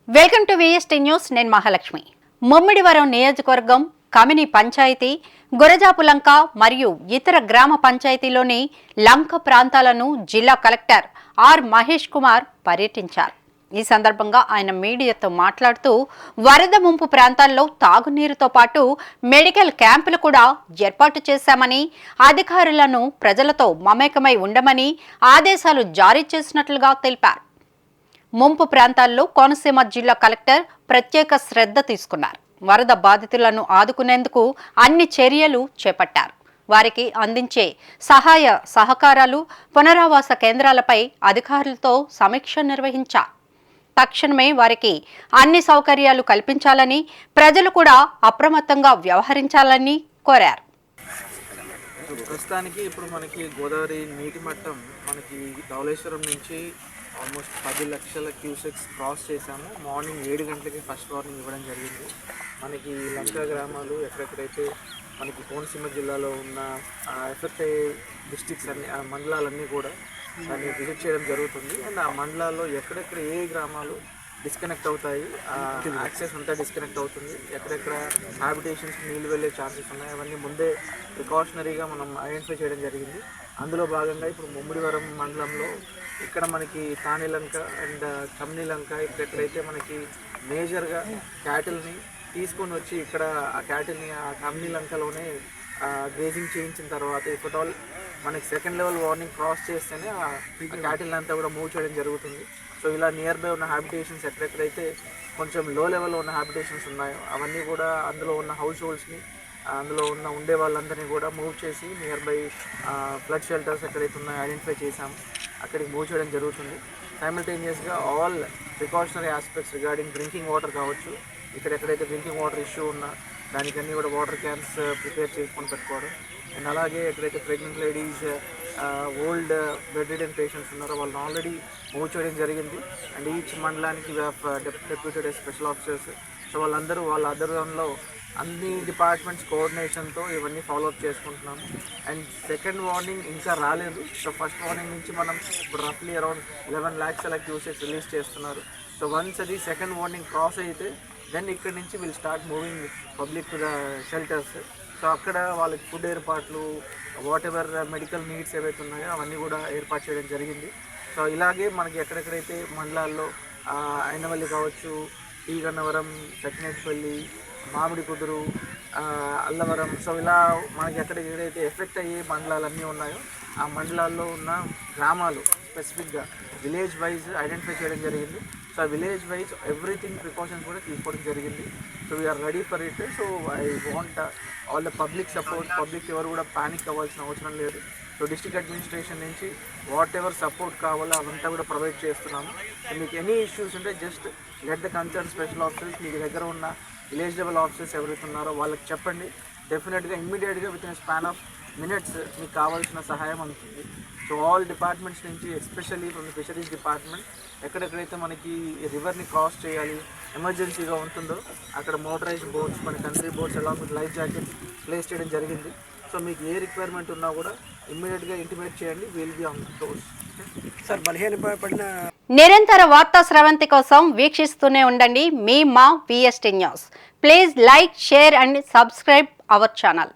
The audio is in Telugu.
Welcome to VST news. నేను మహాలక్ష్మి. ముమ్మిడివరం నియోజకవర్గం కమిని పంచాయతీ, గురజాపులంక మరియు ఇతర గ్రామ పంచాయతీలోని లంక ప్రాంతాలను జిల్లా కలెక్టర్ ఆర్ మహేష్ కుమార్ పర్యటించారు. ఈ సందర్భంగా ఆయన మీడియాతో మాట్లాడుతూ వరద ముంపు ప్రాంతాల్లో తాగునీరుతో పాటు మెడికల్ క్యాంపులు కూడా ఏర్పాటు చేశామని, అధికారులను ప్రజలతో మమేకమై ఉండమని ఆదేశాలు జారీ చేసినట్లుగా తెలిపారు. ముంపు ప్రాంతాల్లో కోనసీమ జిల్లా కలెక్టర్ ప్రత్యేక శ్రద్ధ తీసుకున్నారు. వరద బాధితులను ఆదుకునేందుకు అన్ని చర్యలు చేపట్టారు. వారికి అందించే సహాయ సహకారాలు, పునరావాస కేంద్రాలపై అధికారులతో సమీక్ష నిర్వహించారు. తక్షణమే వారికి అన్ని సౌకర్యాలు కల్పించాలని, ప్రజలు కూడా అప్రమత్తంగా వ్యవహరించాలని కోరారు. ప్రస్తుతానికి ఇప్పుడు మనకి గోదావరి నీటి మట్టం మనకి ధవళేశ్వరం నుంచి ఆల్మోస్ట్ 10 లక్షల క్యూసెక్స్ క్రాస్ చేశాము. మార్నింగ్ 7 గంటలకి ఫస్ట్ వార్నింగ్ ఇవ్వడం జరిగింది. మనకి లంక గ్రామాలు ఎక్కడెక్కడైతే మనకి కోనసీమ జిల్లాలో ఉన్న ఎఫెక్ట్ అయ్యే డిస్ట్రిక్ట్స్ అన్ని మండలాలన్నీ కూడా దాన్ని విజిట్ చేయడం జరుగుతుంది. అండ్ ఆ మండలాల్లో ఎక్కడెక్కడ ఏ గ్రామాలు డిస్కనెక్ట్ అవుతాయి, యాక్సెస్ అంతా డిస్కనెక్ట్ అవుతుంది, ఎక్కడెక్కడ హ్యాబిటేషన్స్ నీళ్ళు వెళ్ళే ఛాన్సెస్ ఉన్నాయి, అవన్నీ ముందే ప్రికాషనరీగా మనం ఐడెంటిఫై చేయడం జరిగింది. అందులో భాగంగా ఇప్పుడు ముమ్మిడివరం మండలంలో ఇక్కడ మనకి తానిలంక అండ్ కమ్నిలంక ఇక్కడెక్కడైతే మనకి మేజర్గా క్యాటిల్ని తీసుకొని వచ్చి ఇక్కడ ఆ క్యాటిల్ని ఆ కమ్నిలంకలోనే గ్రేజింగ్ చేయించిన తర్వాత ఇఫ్ ఆల్ మనకి సెకండ్ లెవెల్ వార్నింగ్ క్రాస్ చేస్తేనే ఆ క్యాటిల్ అంతా కూడా మూవ్ చేయడం జరుగుతుంది. సో ఇలా నియర్ బై ఉన్న హ్యాబిటేషన్స్ ఎక్కడెక్కడైతే కొంచెం లో లెవెల్లో ఉన్న హ్యాబిటేషన్స్ ఉన్నాయో అవన్నీ కూడా అందులో ఉన్న హౌస్ హోల్డ్స్ని అందులో ఉండే వాళ్ళందరినీ కూడా మూవ్ చేసి నియర్ బై ఫ్లడ్ షెల్టర్స్ ఎక్కడైతే ఉన్నాయో ఐడెంటిఫై చేసాము, అక్కడికి మూవ్ చేయడం జరుగుతుంది. సైమల్టేనియస్గా all precautionary aspects regarding drinking water కావచ్చు, ఇక్కడ ఎక్కడైతే డ్రింకింగ్ వాటర్ ఇష్యూ ఉన్నా దానికన్నీ కూడా వాటర్ క్యాన్స్ ప్రిపేర్ చేసుకొని పెట్టుకోవడం. అండ్ అలాగే ఎక్కడైతే pregnant ladies, old bed ridden patients ఉన్నారో వాళ్ళని ఆల్రెడీ మూవ్ చేయడం జరిగింది. అండ్ ఈచ్ మండలానికి డెప్యూటెడ్ స్పెషల్ ఆఫీసర్స్, సో వాళ్ళందరూ వాళ్ళ ఆధ్వర్యంలో అన్ని డిపార్ట్మెంట్స్ కోఆర్డినేషన్తో ఇవన్నీ ఫాలోఅప్ చేసుకుంటున్నాము. అండ్ సెకండ్ వార్నింగ్ ఇంకా రాలేదు. సో ఫస్ట్ వార్నింగ్ నుంచి మనం ఇప్పుడు రఫ్లీ అరౌండ్ 11 lakhs అలా క్యూసెస్ రిలీజ్ చేస్తున్నారు. సో వన్స్ అది సెకండ్ వార్నింగ్ క్రాస్ అయితే దెన్ ఇక్కడ నుంచి will start moving public to the shelters. So అక్కడ వాళ్ళకి ఫుడ్ ఏర్పాట్లు, వాట్ ఎవర్ మెడికల్ నీడ్స్ ఏవైతే ఉన్నాయో అవన్నీ కూడా ఏర్పాటు చేయడం జరిగింది. సో ఇలాగే మనకి ఎక్కడెక్కడైతే మండలాల్లో అయినవల్లి కావచ్చు, టీ గన్నవరం, సకినేటిపల్లి, మామిడి కుదురు, అల్లవరం, సో ఇలా మనకి ఎక్కడెక్కడైతే ఎఫెక్ట్ అయ్యే మండలాలన్నీ ఉన్నాయో ఆ మండలాల్లో ఉన్న గ్రామాలు స్పెసిఫిక్గా విలేజ్ వైజ్ ఐడెంటిఫై చేయడం జరిగింది. So village wise everything precautions కూడా తీసుకోవడం జరిగింది. So we're ready for it. So I want all the public support. Public ఎవరు కూడా ప్యానిక్ అవ్వాల్సిన అవసరం లేదు. సో డిస్ట్రిక్ట్ అడ్మినిస్ట్రేషన్ నుంచి వాట్ ఎవర్ సపోర్ట్ కావాలో అవంతా కూడా ప్రొవైడ్ చేస్తున్నాము. మీకు ఎనీ ఇష్యూస్ ఉంటే just let the concern special officers, మీకు దగ్గర ఉన్న విలేజ్ లెవెల్ ఆఫీసర్స్ ఎవరైతే ఉన్నారో వాళ్ళకి చెప్పండి. డెఫినెట్గా ఇమ్మీడియట్గా with in span of minutes మీకు కావాల్సిన సహాయం అందుతుంది. సో ఆల్ డిపార్ట్మెంట్స్ నుంచి especially from the fisheries department ఎక్కడెక్కడైతే మనకి రివర్ని క్రాస్ చేయాలి ఎమర్జెన్సీగా ఉంటుందో అక్కడ మోటరైజ్డ్ బోట్స్, మన country boats along with life jacket place చేయడం జరిగింది. సో మీకు ఏ రిక్వైర్మెంట్ ఉన్నా కూడా ఇమ్మీడియట్గా ఇంటిమేట్ చేయండి. Will be on toes. Sir బలహీనపడిన నిరంతర వార్తా స్రవంతి కోసం వీక్షిస్తూనే ఉండండి మీ మా VST news. Please like, share and subscribe our channel.